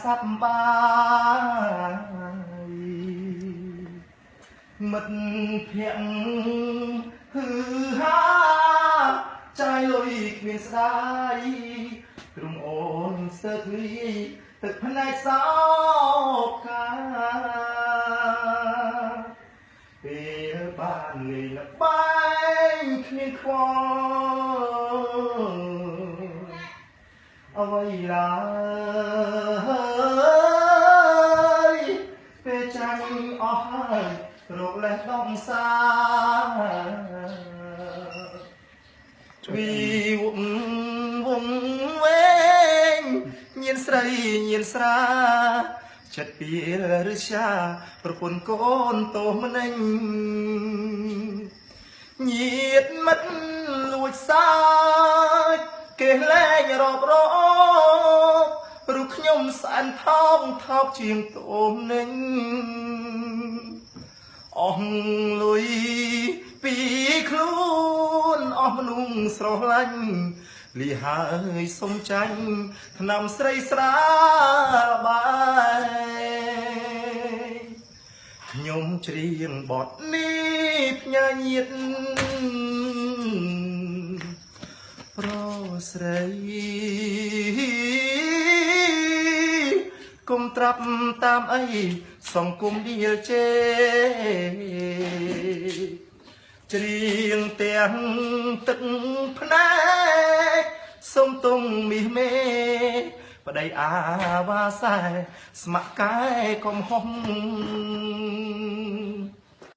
សប្បាយមិត្តភក្តិហឺហាចាយលុយគ្មានស្ដាយក្រុមអូនស្ទើរធ្លាយទឹកភ្នែកសោកកាពេលបានលេងល្បែងគ្មានខ្វល់អ្វីឡើយពេលចាញ់អស់ហើយរកលេះដងសាវីវងវែងញៀនស្រីញៀនស្រាចិត្តពីរឹសាប្រពន្ធកូនតោម្នេញញាតមិត្តលួចសាច់គេលែងរាប់រករូបខ្ញុំស្អានថោកថោកជាងតោម្នេញអស់លុយពីខ្លួនអស់មនុស្សស្រស់ឡាញ់លីហើយសុំចាញ់ថ្នាំស្រីស្រាលបាយខ្ញុំច្រៀងបទនេះផ្ញើញាតិប្រស្រីគុំត្រាប់តាមអីសង្គមឌីលជេច្រៀងទាំងទឹកភ្នែកសុំទុំមាសមេប្តីអាវ៉ាសែស្ម័គ្រកាយកុំហុំ